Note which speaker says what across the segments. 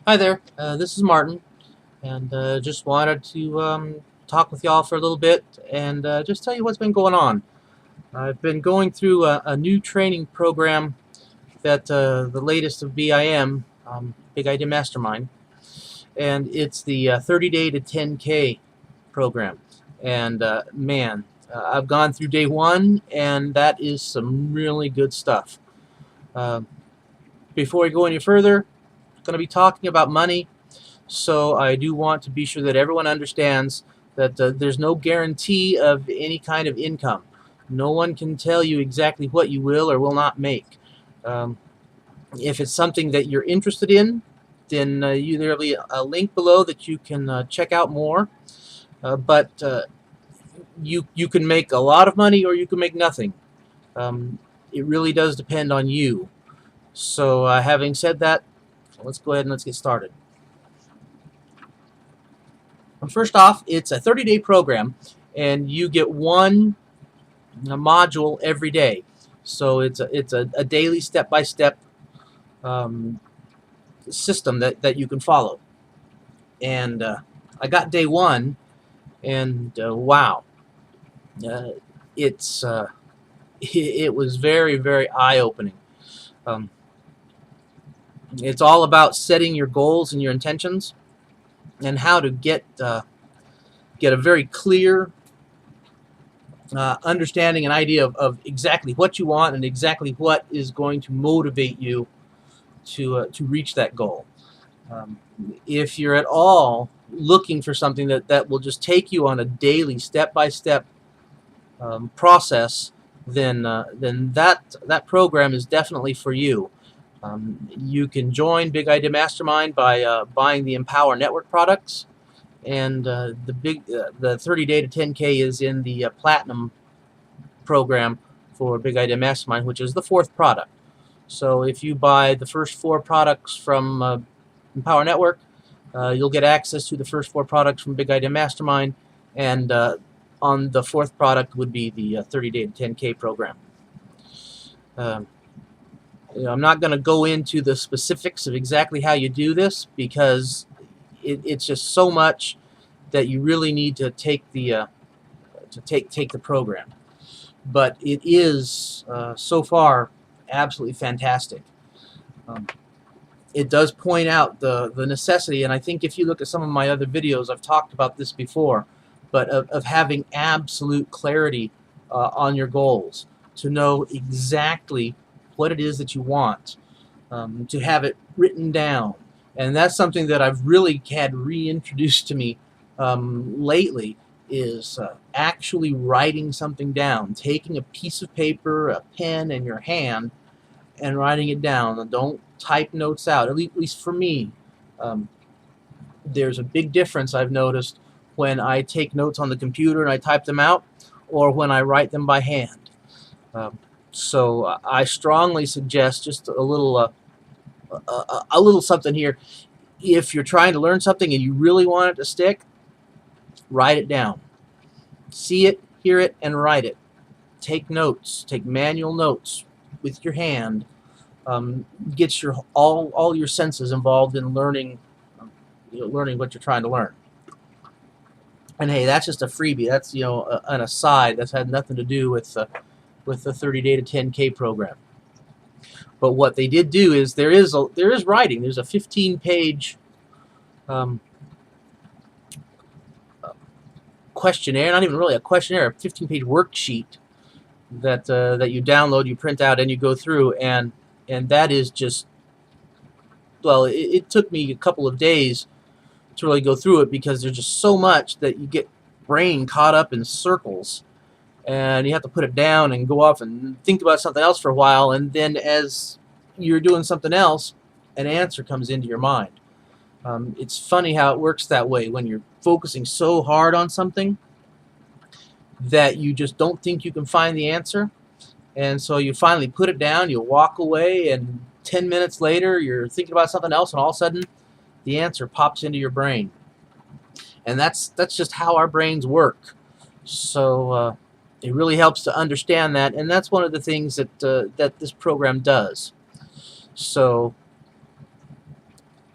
Speaker 1: Hi there, this is Martin, and just wanted to talk with y'all for a little bit and just tell you what's been going on. I've been going through a new training program that the latest of BIM, Big Idea Mastermind, and it's the 30-day to 10K program. And man, I've gone through day one, and that is some really good stuff. Uh, Before we go any further, I'm going to be talking about money. So I do want to be sure that everyone understands that there's no guarantee of any kind of income. No one can tell you exactly what you will or will not make. Um, if it's something that you're interested in, then there'll be a link below that you can check out more. But you can make a lot of money or you can make nothing. It really does depend on you. So having said that, let's go ahead and let's get started. First off, it's a 30-day program, and you get one module every day. So it's a daily step-by-step system that you can follow. And I got day one, and wow, it was very, very eye-opening. It's all about setting your goals and your intentions, and how to get a very clear understanding and idea of exactly what you want and exactly what is going to motivate you to reach that goal. If you're at all looking for something that will just take you on a daily step-by-step process, then that program is definitely for you. You can join Big Idea Mastermind by buying the Empower Network products, and the 30-day to 10K is in the Platinum program for Big Idea Mastermind, which is the 4th product. So if you buy the first 4 products from Empower Network, you'll get access to the first 4 products from Big Idea Mastermind, and on the 4th product would be the 30-day to 10K program. I'm not going to go into the specifics of exactly how you do this, because it's just so much that you really need to take the program. But it is so far absolutely fantastic. It does point out the necessity, and I think if you look at some of my other videos, I've talked about this before, but of having absolute clarity on your goals, to know exactly what it is that you want, to have it written down. And that's something that I've really had reintroduced to me lately, is actually writing something down, taking a piece of paper, a pen in your hand, and writing it down. Don't type notes out. At least for me, there's a big difference I've noticed when I take notes on the computer and I type them out, or when I write them by hand. So I strongly suggest just a little something here. If you're trying to learn something and you really want it to stick, write it down. See it, hear it, and write it. Take notes. Take manual notes with your hand. Get your all your senses involved in learning, learning what you're trying to learn. And hey, that's just a freebie. That's an aside. That's had nothing to do with the 30-day to 10K program. But what they did do is there is writing. There's a 15-page questionnaire, not even really a questionnaire, a 15-page worksheet that you download, you print out, and you go through, and that is just, well, it took me a couple of days to really go through it, because there's just so much that you get brain caught up in circles, and you have to put it down and go off and think about something else for a while, and then as you're doing something else, an answer comes into your mind. It's funny how it works that way when you're focusing so hard on something that you just don't think you can find the answer, and so you finally put it down, you walk away, and 10 minutes later you're thinking about something else, and all of a sudden the answer pops into your brain. And that's just how our brains work. So it really helps to understand that, and that's one of the things that this program does. So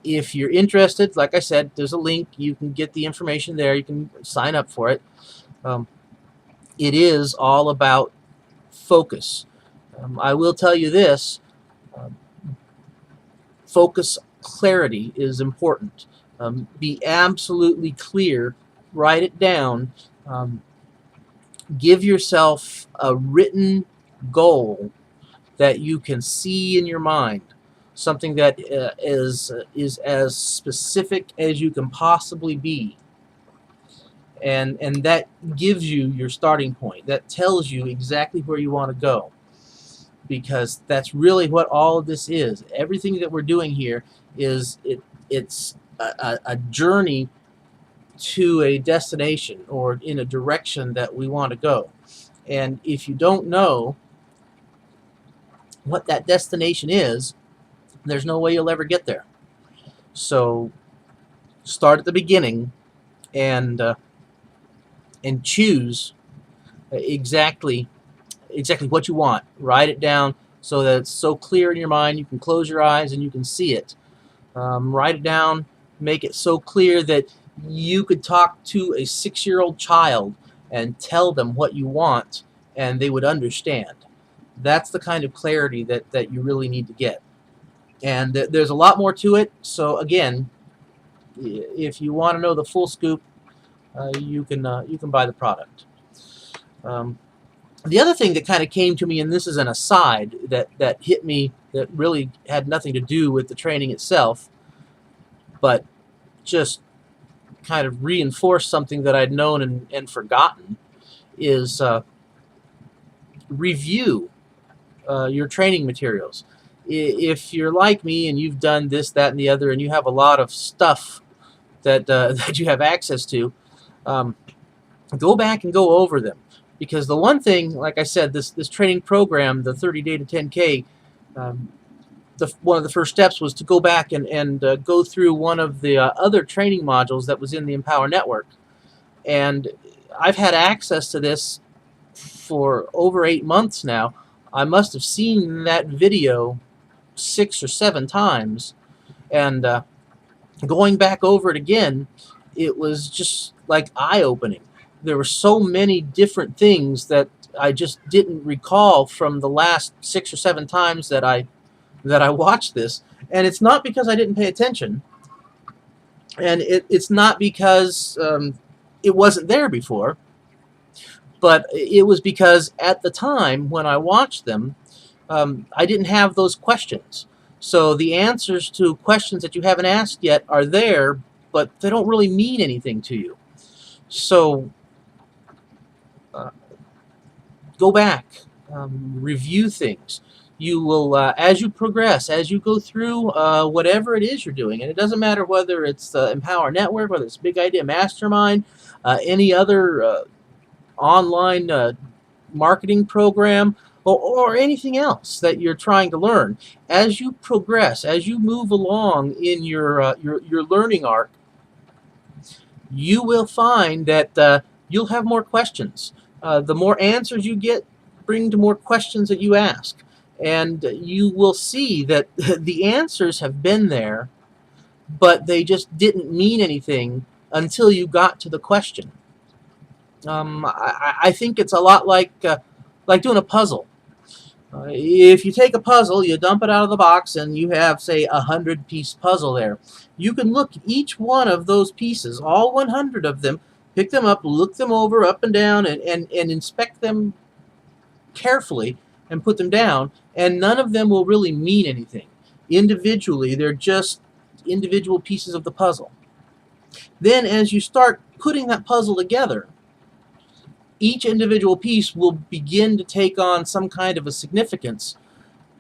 Speaker 1: If you're interested, like I said, there's a link. You can get the information there. You can sign up for it. Um, it is all about focus. I will tell you this, um, focus clarity is important. Be absolutely clear, write it down, give yourself a written goal that you can see in your mind, something that is as specific as you can possibly be. And that gives you your starting point. That tells you exactly where you want to go, because that's really what all of this is. Everything that we're doing here is it's a journey to a destination or in a direction that we want to go. And if you don't know what that destination is, there's no way you'll ever get there. So start at the beginning and choose exactly what you want. Write it down so that it's so clear in your mind you can close your eyes and you can see it. Write it down, make it so clear that you could talk to a 6-year-old child and tell them what you want and they would understand. That's the kind of clarity that you really need to get. And there's a lot more to it. So again, if you want to know the full scoop, you can buy the product. The other thing that kind of came to me, and this is an aside that hit me, that really had nothing to do with the training itself, but just kind of reinforced something that I'd known and forgotten, is review your training materials. If you're like me and you've done this, that, and the other, and you have a lot of stuff that that you have access to, go back and go over them. Because the one thing, like I said, this training program, the 30-day to 10K, one of the first steps was to go back and go through one of the other training modules that was in the Empower Network. And I've had access to this for over 8 months now. I must have seen that video 6 or 7 times, and going back over it again, it was just like eye-opening. There were so many different things that I just didn't recall from the last 6 or 7 times that I watched this. And it's not because I didn't pay attention, and it's not because it wasn't there before, but it was because at the time when I watched them, I didn't have those questions. So the answers to questions that you haven't asked yet are there, but they don't really mean anything to you. So go back, review things. You will, as you progress, as you go through whatever it is you're doing, and it doesn't matter whether it's the Empower Network, whether it's Big Idea Mastermind, any other online marketing program, or anything else that you're trying to learn. As you progress, as you move along in your learning arc, you will find that you'll have more questions. The more answers you get, bring to more questions that you ask. And you will see that the answers have been there, but they just didn't mean anything until you got to the question. I think it's a lot like doing a puzzle. If you take a puzzle, you dump it out of the box, and you have, say, a 100-piece puzzle there. You can look at each one of those pieces, all 100 of them, pick them up, look them over up and down, and inspect them carefully and put them down, and none of them will really mean anything. Individually, they're just individual pieces of the puzzle. Then as you start putting that puzzle together, each individual piece will begin to take on some kind of a significance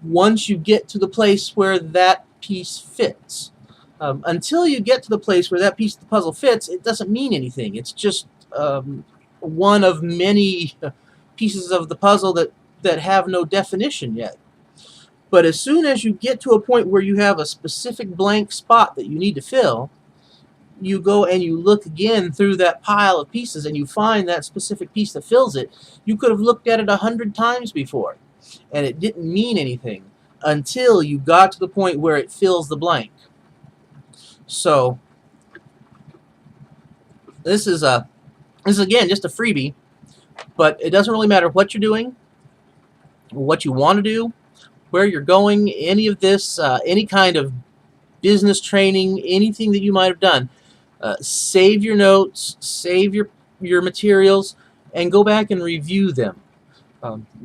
Speaker 1: once you get to the place where that piece fits. Until you get to the place where that piece of the puzzle fits, it doesn't mean anything. It's just one of many pieces of the puzzle that have no definition yet. But as soon as you get to a point where you have a specific blank spot that you need to fill, you go and you look again through that pile of pieces and you find that specific piece that fills it. You could have looked at it 100 times before, and it didn't mean anything until you got to the point where it fills the blank. So this is again just a freebie, but it doesn't really matter what you're doing, what you want to do, where you're going, any of this, any kind of business training, anything that you might have done. Save your notes, save your materials, and go back and review them.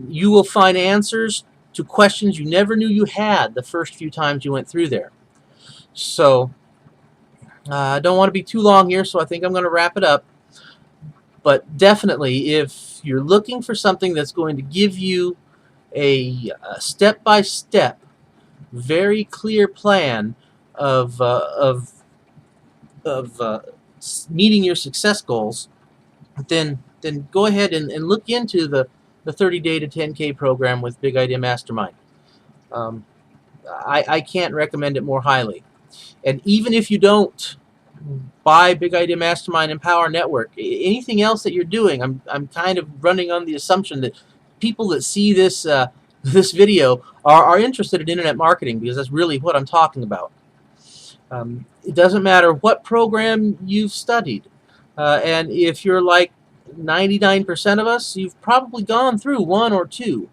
Speaker 1: You will find answers to questions you never knew you had the first few times you went through there. So I don't want to be too long here, so I think I'm going to wrap it up. But definitely, if you're looking for something that's going to give you a step-by-step, very clear plan of meeting your success goals, then go ahead and look into the 30-day to 10K program with Big Idea Mastermind. I can't recommend it more highly. And even if you don't buy Big Idea Mastermind and Power Network, anything else that you're doing, I'm kind of running on the assumption that people that see this this video are interested in internet marketing, because that's really what I'm talking about. It doesn't matter what program you've studied, and if you're like 99% of us, you've probably gone through one or two.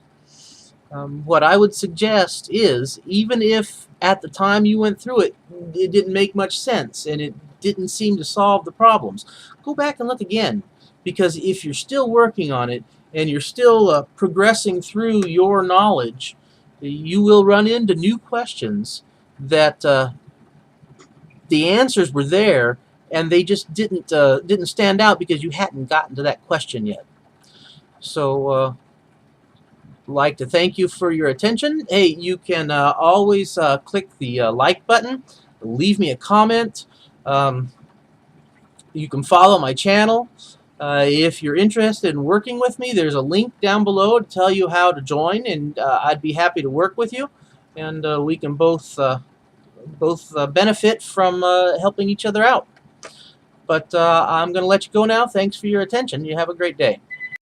Speaker 1: What I would suggest is, even if at the time you went through it, it didn't make much sense and it didn't seem to solve the problems, go back and look again. Because if you're still working on it and you're still progressing through your knowledge, you will run into new questions that the answers were there and they just didn't stand out because you hadn't gotten to that question yet. So like to thank you for your attention. Hey, you can always click the like button, leave me a comment. You can follow my channel. If you're interested in working with me, there's a link down below to tell you how to join, and I'd be happy to work with you, and we can both benefit from helping each other out. But I'm going to let you go now. Thanks for your attention. You have a great day.